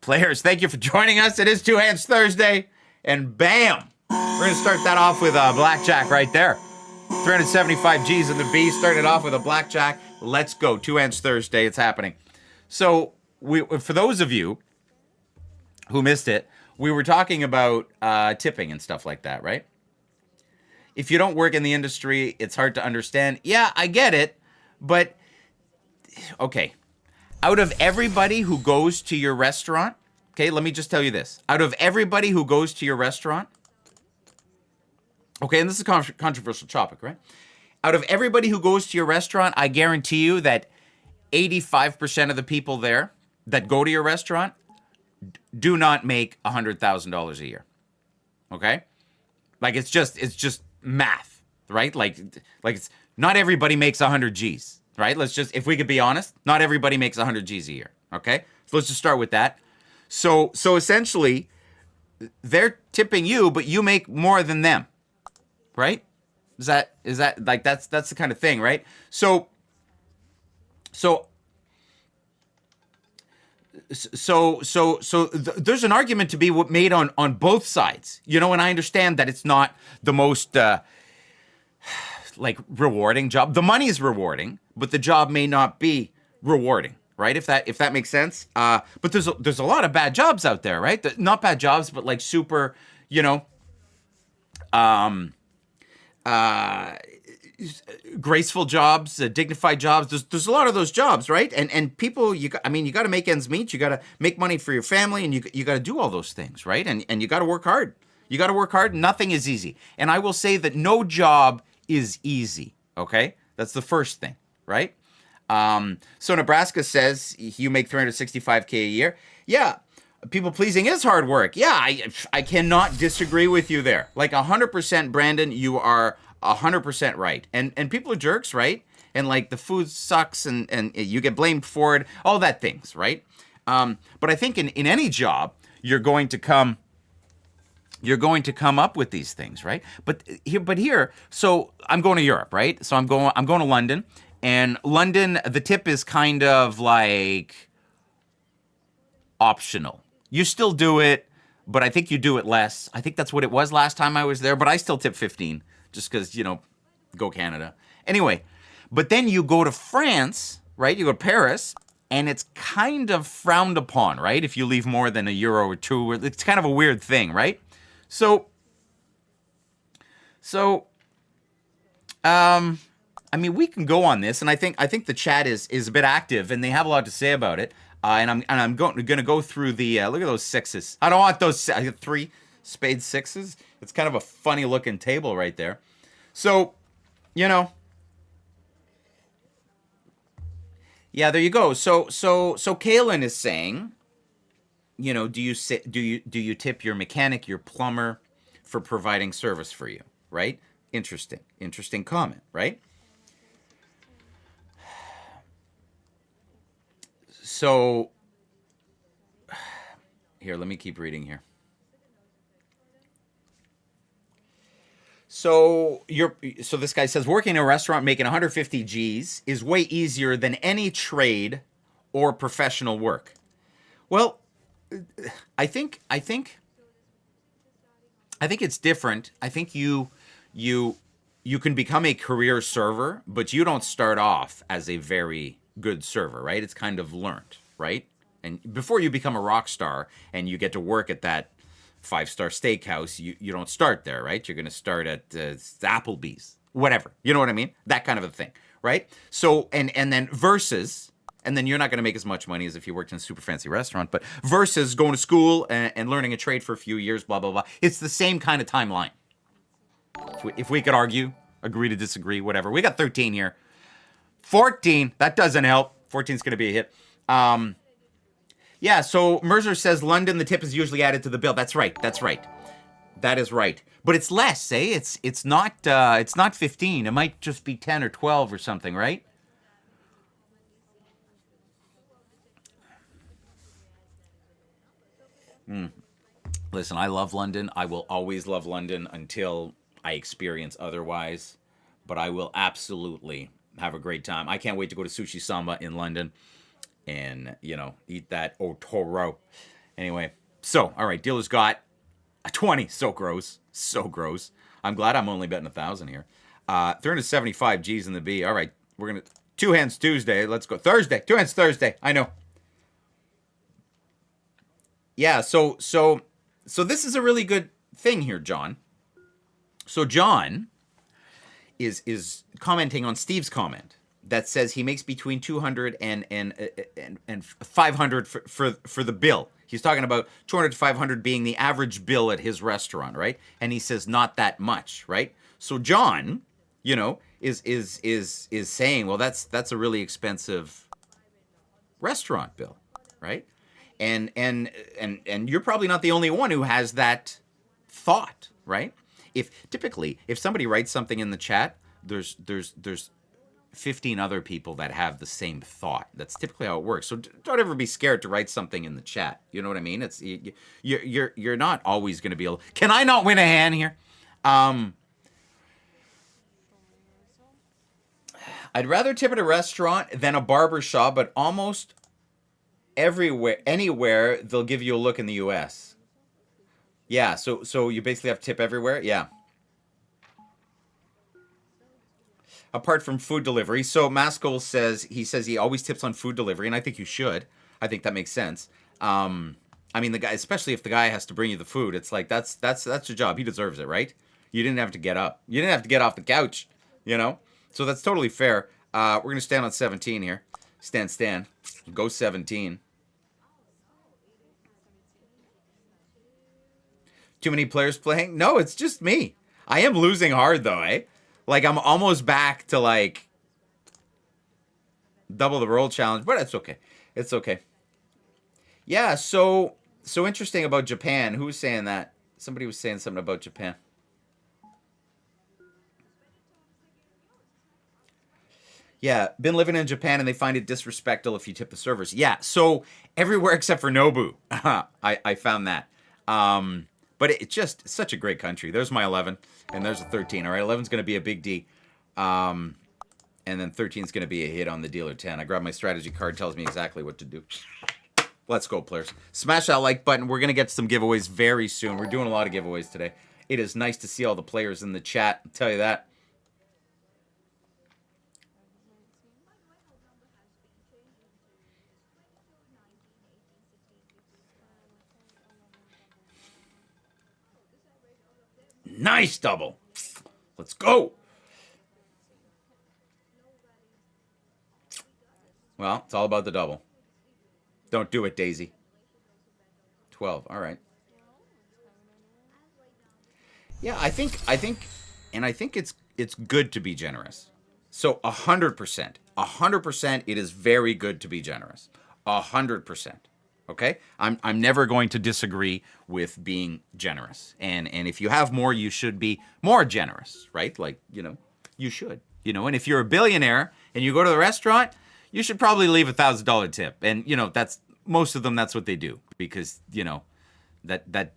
Players, thank you for joining us. It is Two Hands Thursday, and bam, we're going to start that off with a blackjack right there. 375 G's in the B. Started off with a blackjack. Let's go. Two Hands Thursday. It's happening. So, for those of you who missed it, we were talking about tipping and stuff like that, right? If you don't work in the industry, it's hard to understand. Yeah, I get it, but okay. Out of everybody who goes to your restaurant, okay, let me just tell you this. Out of everybody who goes to your restaurant, okay, and this is a controversial topic, right? Out of everybody who goes to your restaurant, I guarantee you that 85% of the people there that go to your restaurant do not make $100,000 a year, okay? Like, it's just math, right? Like it's not everybody makes 100 G's. Right? Let's just, if we could be honest, not everybody makes 100 G's a year. Okay? So let's just start with that. So essentially, they're tipping you, but you make more than them. Right? Is that like that's the kind of thing, right? So there's an argument to be made on both sides. You know, and I understand that it's not the most like rewarding job. The money is rewarding, but the job may not be rewarding, right? If that makes sense. But there's a lot of bad jobs out there, right? Not bad jobs, but like super, you know, graceful jobs, dignified jobs. There's a lot of those jobs, right? And people, you got to make ends meet. You got to make money for your family, and you got to do all those things, right? And you got to work hard. You got to work hard. Nothing is easy. And I will say that no job is easy, okay? That's the first thing, right? So Nebraska says you make $365K a year. Yeah, people pleasing is hard work. Yeah, I cannot disagree with you there. Like 100%, Brandon, you are 100% right. And people are jerks, right? And like the food sucks and you get blamed for it, all that things, right? But I think in any job, you're going to come up with these things, right? But here, so I'm going to Europe, right? So I'm going to London, and London, the tip is kind of like optional. You still do it, but I think you do it less. I think that's what it was last time I was there, but I still tip 15 just because, you know, go Canada. Anyway, but then you go to France, right? You go to Paris, and it's kind of frowned upon, right? If you leave more than €1 or €2, it's kind of a weird thing, right? So, I mean, we can go on this, and I think the chat is a bit active, and they have a lot to say about it. And I'm going to go through the look at those sixes. I don't want those. I got 3 spade sixes. It's kind of a funny looking table right there. So, you know, yeah, there you go. So Kaylin is saying, you know, do you tip your mechanic, your plumber for providing service for you, right? Interesting comment, right? So here, let me keep reading here. So this guy says working in a restaurant making 150 G's is way easier than any trade or professional work. Well, I think it's different. I think you can become a career server, but you don't start off as a very good server, right? It's kind of learned, right? And before you become a rock star and you get to work at that 5-star steakhouse, you don't start there, right? You're going to start at Applebee's, whatever. You know what I mean? That kind of a thing, right? So and then versus. And then you're not going to make as much money as if you worked in a super fancy restaurant, but versus going to school and learning a trade for a few years, blah, blah, blah. It's the same kind of timeline. If we could argue, agree to disagree, whatever. We got 13 here. 14, that doesn't help. 14 is going to be a hit. Yeah, so Mercer says London, the tip is usually added to the bill. That's right. That is right. But it's less, eh? It's not 15. It might just be 10 or 12 or something, right? Listen, I love London. I will always love London until I experience otherwise. But I will absolutely have a great time. I can't wait to go to Sushi Samba in London and, you know, eat that Otoro. Anyway, so all right, dealer's got a 20. So gross, so gross. I'm glad I'm only betting 1,000 here. 375 G's in the B. All right, we're gonna two hands Tuesday. Let's go Thursday. Two hands Thursday. I know. Yeah. So this is a really good thing here, John. So John is commenting on Steve's comment that says he makes between 200 and 500 for the bill. He's talking about 200 to 500 being the average bill at his restaurant, right? And he says not that much, right? So John, is saying, well, that's a really expensive restaurant bill, right? And you're probably not the only one who has that thought, right? If somebody writes something in the chat, there's 15 other people that have the same thought. That's typically how it works. So don't ever be scared to write something in the chat. You know what I mean? It's you're not always going to be able. Can I not win a hand here? I'd rather tip at a restaurant than a barber shop, but almost anywhere they'll give you a look in the U.S. Yeah, so you basically have to tip everywhere. Yeah. Apart from food delivery. So Maskell says he always tips on food delivery, and I think you should. I think that makes sense. I mean, the guy, especially if the guy has to bring you the food, it's like that's your job. He deserves it, right? You didn't have to get up. You didn't have to get off the couch, you know. So that's totally fair. We're gonna stand on 17 here. Stand. Go 17. Too many players playing? No, it's just me. I am losing hard though, eh? Like I'm almost back to like double the roll challenge, but it's okay. It's okay. Yeah, so interesting about Japan. Who was saying that? Somebody was saying something about Japan. Yeah, been living in Japan and they find it disrespectful if you tip the servers. Yeah, so everywhere except for Nobu. I found that. But it's just such a great country. There's my 11, and there's a 13. All right, 11's going to be a big D. And then 13 is going to be a hit on the dealer 10. I grab my strategy card, tells me exactly what to do. Let's go, players. Smash that like button. We're going to get some giveaways very soon. We're doing a lot of giveaways today. It is nice to see all the players in the chat. I'll tell you that. Nice double. Let's go. Well, it's all about the double. Don't do it, Daisy. 12. All right. Yeah, I think it's good to be generous. So 100%. 100% it is very good to be generous. 100%. Okay? I'm never going to disagree with being generous. And if you have more, you should be more generous, right? Like, you should. And if you're a billionaire and you go to the restaurant, you should probably leave $1,000 tip. And that's most of them, that's what they do, because that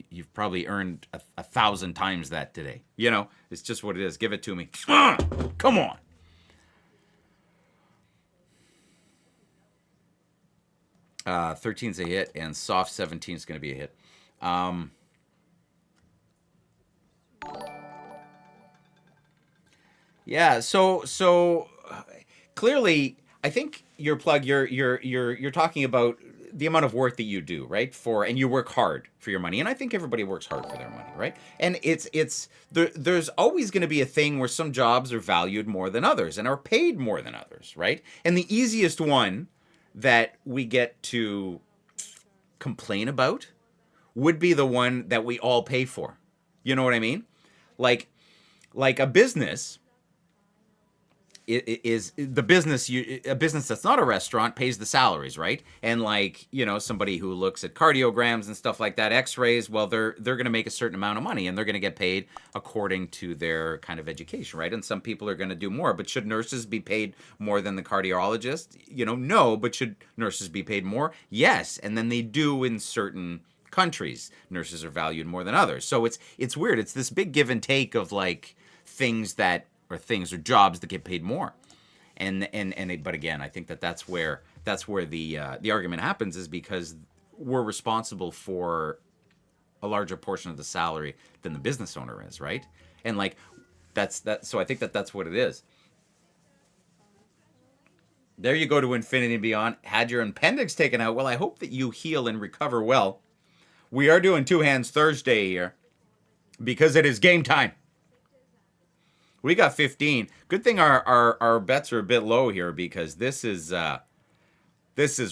you've probably earned 1,000 times that today. It's just what it is. Give it to me. Come on. Uh, 13's a hit, and soft 17 is going to be a hit. Yeah. So clearly, I think your plug. You're talking about the amount of work that you do, right? And you work hard for your money, and I think everybody works hard for their money, right? And there's always going to be a thing where some jobs are valued more than others and are paid more than others, right? And the easiest one that we get to complain about would be the one that we all pay for. You know what I mean? Like a business is the business. A business that's not a restaurant pays the salaries, right? And somebody who looks at cardiograms and stuff like that, X-rays, well, they're going to make a certain amount of money, and they're going to get paid according to their kind of education, right? And some people are going to do more. But should nurses be paid more than the cardiologist? No. But should nurses be paid more? Yes. And then they do in certain countries. Nurses are valued more than others. So it's weird. It's this big give and take of things or jobs that get paid more, but again, I think that's where the argument happens, is because we're responsible for a larger portion of the salary than the business owner is, right? And like that's that. So I think that's what it is. There you go to infinity and beyond. Had your appendix taken out. Well, I hope that you heal and recover well. We are doing two hands Thursday here because it is game time. We got 15. Good thing our bets are a bit low here because this is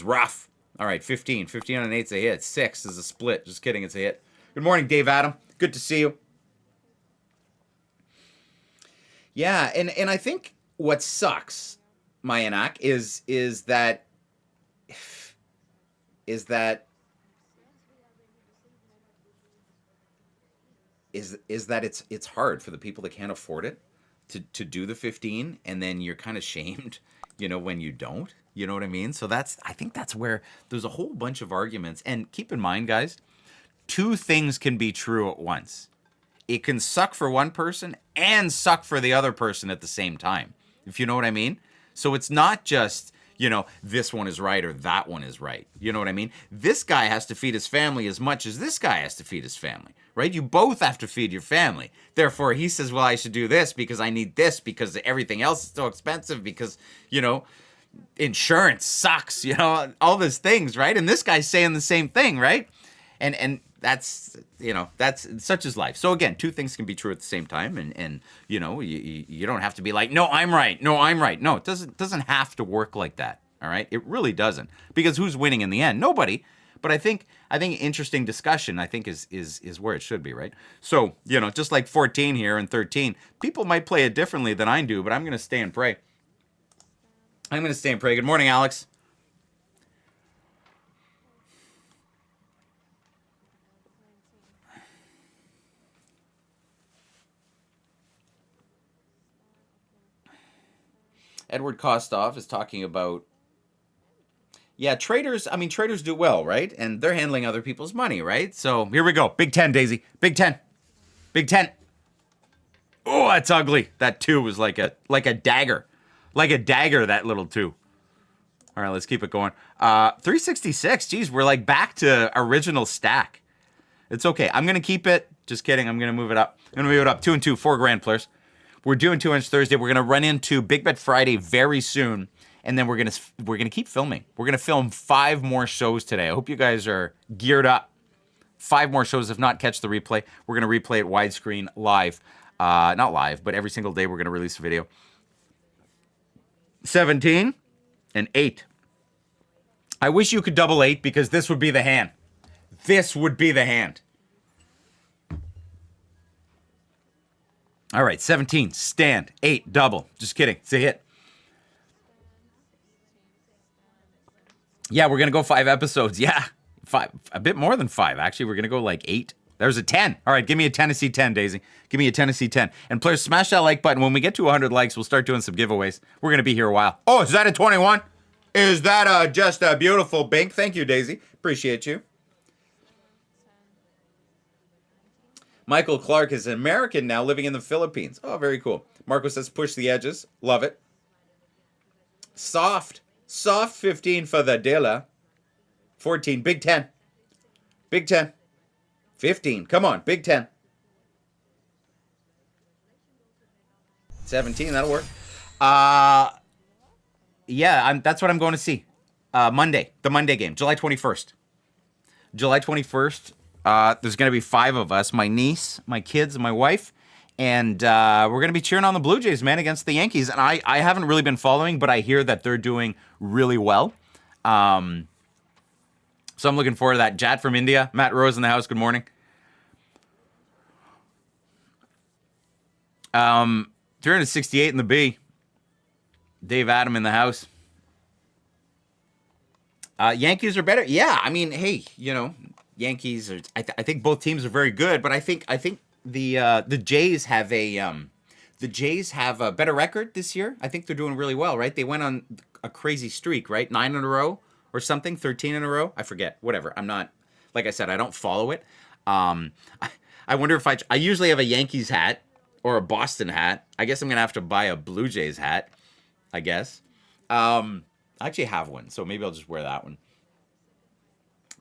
rough. All right, 15. 15 on an 8's a hit. 6 is a split. Just kidding, it's a hit. Good morning, Dave Adam. Good to see you. Yeah, and I think what sucks, Mayanak, is that is that it's hard for the people that can't afford it to do the 15, and then you're kind of shamed, when you don't. You know what I mean? So I think that's where there's a whole bunch of arguments. And keep in mind, guys, two things can be true at once. It can suck for one person and suck for the other person at the same time, if you know what I mean. So it's not just, this one is right or that one is right. You know what I mean? This guy has to feed his family as much as this guy has to feed his family, right? You both have to feed your family. Therefore, he says, well, I should do this because I need this because everything else is so expensive because, insurance sucks, all those things, right? And this guy's saying the same thing, right? And that's such is life. So again, two things can be true at the same time, and you don't have to be like, no, I'm right. No, it doesn't have to work like that. All right, it really doesn't, because who's winning in the end? Nobody. But I think interesting discussion, I think, is where it should be, right? So just like 14 here and 13, people might play it differently than I do, but I'm going to stay and pray. Good morning, Alex. Edward Kostov is talking about, traders do well, right? And they're handling other people's money, right? So here we go. Big 10, Daisy. Big 10. Big 10. Oh, that's ugly. That 2 was like a dagger. Like a dagger, that little 2. All right, let's keep it going. 366. Geez, we're like back to original stack. It's okay. I'm going to keep it. Just kidding. I'm going to move it up. 2 and 2, $4,000 players. We're doing 2 inch Thursday. We're going to run into Big Bet Friday very soon. And then we're going to keep filming. We're going to film 5 more shows today. I hope you guys are geared up. 5 more shows. If not, catch the replay. We're going to replay it widescreen live. Not live, but every single day we're going to release a video. 17 and 8. I wish you could double 8 because this would be the hand. This would be the hand. All right, 17, stand, 8, double. Just kidding, it's a hit. Yeah, we're going to go 5 episodes. Yeah, 5, a bit more than 5, actually. We're going to go like 8. There's a 10. All right, give me a Tennessee 10, Daisy. Give me a Tennessee 10. And players, smash that like button. When we get to 100 likes, we'll start doing some giveaways. We're going to be here a while. Oh, is that a 21? Is that just a beautiful bink? Thank you, Daisy. Appreciate you. Michael Clark is an American now living in the Philippines. Oh, very cool. Marco says push the edges. Love it. Soft 15 for the Dilla. 14, Big 10. Big 10. 15, come on, Big 10. 17, that'll work. That's what I'm going to see. Monday, the Monday game, July 21st. July 21st. There's going to be 5 of us, my niece, my kids, and my wife, and we're going to be cheering on the Blue Jays, man, against the Yankees. And I haven't really been following, but I hear that they're doing really well. So I'm looking forward to that. Jad from India, Matt Rose in the house, good morning. 368 in the B. Dave Adam in the house. Yankees are better. Yeah, I mean, hey, Yankees are. I think both teams are very good, but I think the Jays have a better record this year. I think they're doing really well, right? They went on a crazy streak, right? 9 in a row or something, 13 in a row. I forget. Whatever. I'm not, like I said, I don't follow it. I wonder if I usually have a Yankees hat or a Boston hat. I guess I'm gonna have to buy a Blue Jays hat. I guess. I actually have one, so maybe I'll just wear that one.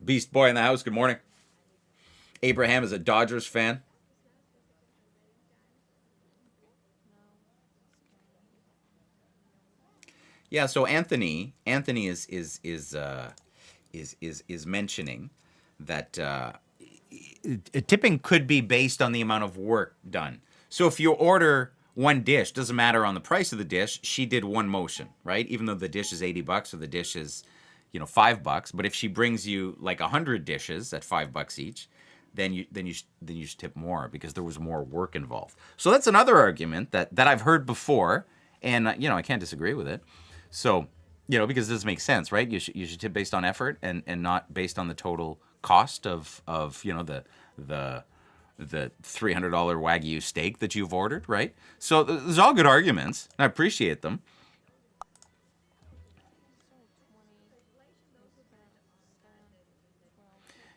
Beast Boy in the house. Good morning. Abraham is a Dodgers fan. Yeah, so Anthony is mentioning that tipping could be based on the amount of work done. So if you order one dish, doesn't matter on the price of the dish, she did one motion, right? Even though the dish is $80 or the dish is, $5, but if she brings you like 100 dishes at $5 each, then you should tip more because there was more work involved. So that's another argument that I've heard before, and I can't disagree with it. So, because this makes sense, right? You should tip based on effort and not based on the total cost of the $300 Wagyu steak that you've ordered, right? So there's all good arguments. And I appreciate them.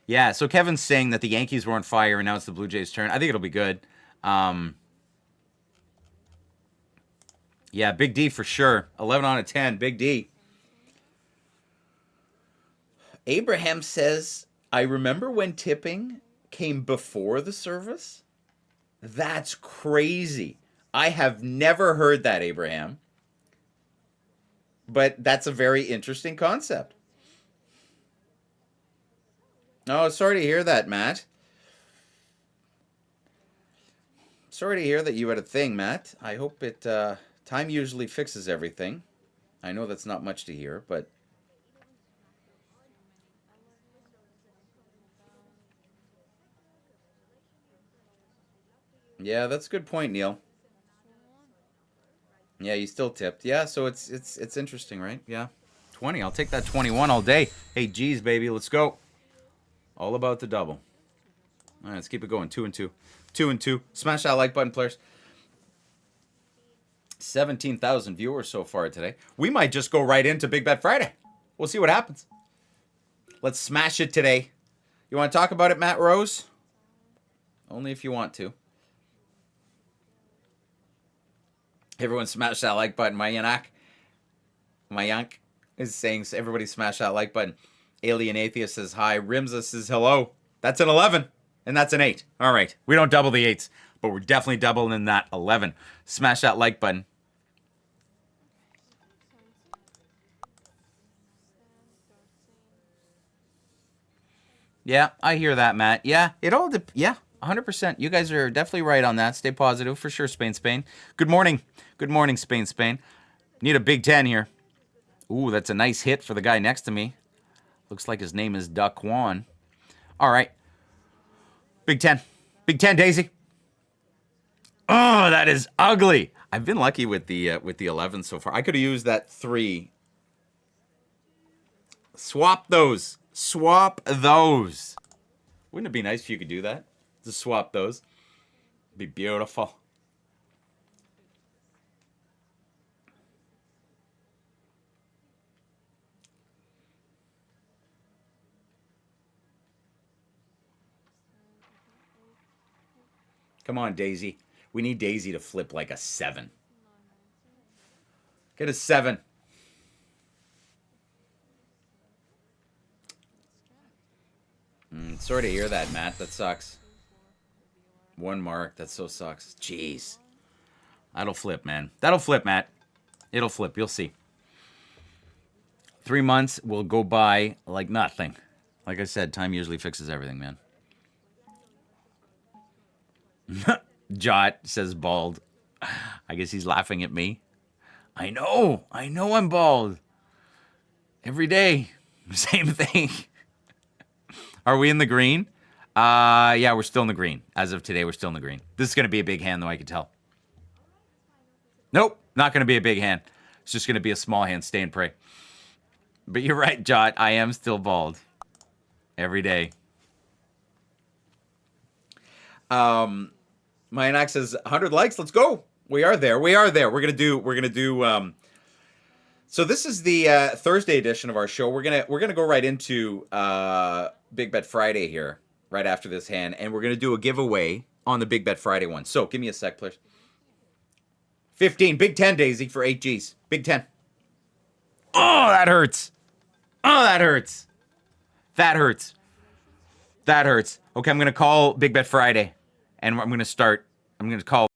Yeah, so Kevin's saying that the Yankees were on fire and now it's the Blue Jays' turn. I think it'll be good. Um, yeah, Big D for sure. 11 out of 10, Big D. Abraham says, I remember when tipping came before the service. That's crazy. I have never heard that, Abraham. But that's a very interesting concept. Oh, sorry to hear that, Matt. Sorry to hear that you had a thing, Matt. I hope time usually fixes everything. I know that's not much to hear, but yeah, that's a good point, Neil. Yeah, you still tipped. Yeah, so it's interesting, right? Yeah. 20. I'll take that 21 all day. Hey, geez, baby, let's go. All about the double. All right, let's keep it going. 2 and 2. 2 and 2. Smash that like button, players. 17,000 viewers so far today. We might just go right into Big Bet Friday. We'll see what happens. Let's smash it today. You want to talk about it, Matt Rose? Only if you want to. Everyone smash that like button. Mayank is saying everybody smash that like button. Alien Atheist says hi. Rimza says hello. That's an 11. And that's an 8. All right. We don't double the 8s, but we're definitely doubling that 11. Smash that like button. Yeah, I hear that, Matt. Yeah, yeah, 100%. You guys are definitely right on that. Stay positive for sure, Spain. Good morning. Good morning, Spain. Need a Big Ten here. Ooh, that's a nice hit for the guy next to me. Looks like his name is Daquan. All right. Big Ten. Big Ten, Daisy. Oh, that is ugly. I've been lucky with the 11 so far. I could have used that 3. Swap those. Swap those. Wouldn't it be nice if you could do that? Just swap those. It'd be beautiful. Come on, Daisy. We need Daisy to flip like a 7. Get a 7. Sorry to hear that, Matt. That sucks. 1 mark. That so sucks. Jeez. That'll flip, man. That'll flip, Matt. It'll flip. You'll see. 3 months will go by like nothing. Like I said, time usually fixes everything, man. Jot says bald. I guess he's laughing at me. I know I'm bald. Every day. Same thing. Are we in the green? Yeah, we're still in the green. As of today, we're still in the green. This is going to be a big hand, though, I can tell. Nope, not going to be a big hand. It's just going to be a small hand. Stay and pray. But you're right, Jot. I am still bald. Every day. My Anax says 100 likes. Let's go. We are there. We're gonna do. So this is the Thursday edition of our show. We're gonna go right into Big Bet Friday here, right after this hand, and we're gonna do a giveaway on the Big Bet Friday one. So give me a sec, please. 15, Big 10, Daisy, for 8 Gs. Big 10. Oh, that hurts. Oh, that hurts. That hurts. That hurts. Okay, I'm gonna call Big Bet Friday, and I'm gonna start. I'm gonna call